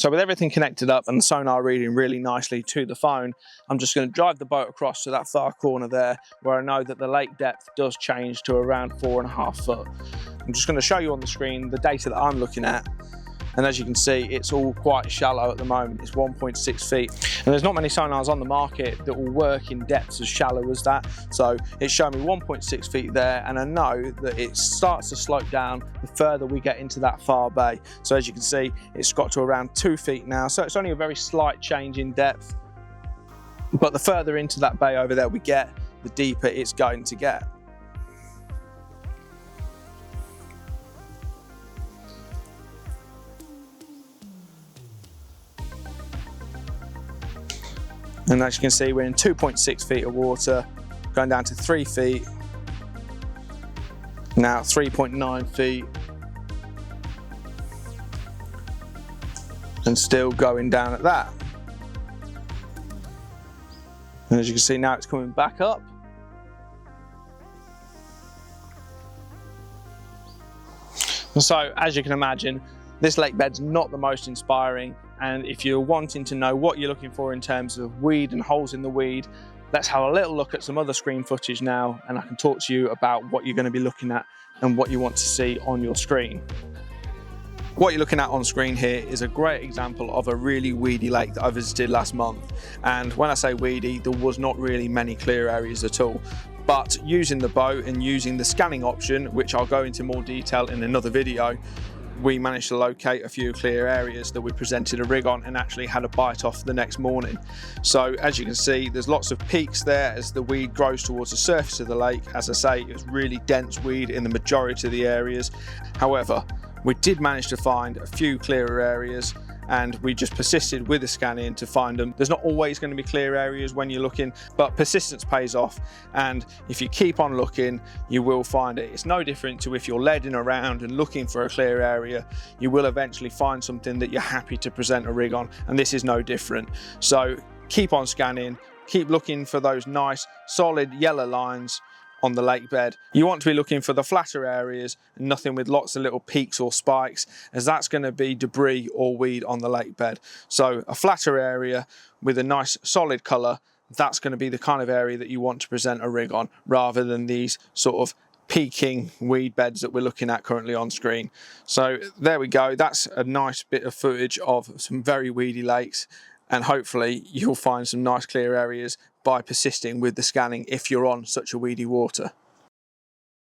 So with everything connected up and the sonar reading really nicely to the phone, I'm just going to drive the boat across to that far corner there where I know that the lake depth does change to around 4.5 foot. I'm just going to show you on the screen the data that I'm looking at. And as you can see, it's all quite shallow at the moment. It's 1.6 feet. And there's not many sonars on the market that will work in depths as shallow as that. So it's showing me 1.6 feet there, and I know that it starts to slope down the further we get into that far bay. So as you can see, it's got to around 2 feet now. So it's only a very slight change in depth. But the further into that bay over there we get, the deeper it's going to get. And as you can see, we're in 2.6 feet of water, going down to 3 feet, now 3.9 feet, and still going down at that. And as you can see, now it's coming back up. And so, as you can imagine, this lake bed's not the most inspiring, and if you're wanting to know what you're looking for in terms of weed and holes in the weed, let's have a little look at some other screen footage now, and I can talk to you about what you're going to be looking at and what you want to see on your screen. What you're looking at on screen here is a great example of a really weedy lake that I visited last month. And when I say weedy, there was not really many clear areas at all. But using the boat and using the scanning option, which I'll go into more detail in another video, we managed to locate a few clear areas that we presented a rig on and actually had a bite off the next morning. So as you can see, there's lots of peaks there as the weed grows towards the surface of the lake. As I say, it's really dense weed in the majority of the areas. However, we did manage to find a few clearer areas, and we just persisted with the scanning to find them. There's not always going to be clear areas when you're looking, but persistence pays off, and if you keep on looking, you will find it. It's no different to if you're leading around and looking for a clear area, you will eventually find something that you're happy to present a rig on, and this is no different. So keep on scanning, keep looking for those nice solid yellow lines on the lake bed. You want to be looking for the flatter areas and nothing with lots of little peaks or spikes, as that's going to be debris or weed on the lake bed. So a flatter area with a nice solid colour, that's going to be the kind of area that you want to present a rig on, rather than these sort of peaking weed beds that we're looking at currently on screen. So there we go, that's a nice bit of footage of some very weedy lakes, and hopefully you'll find some nice clear areas by persisting with the scanning if you're on such a weedy water.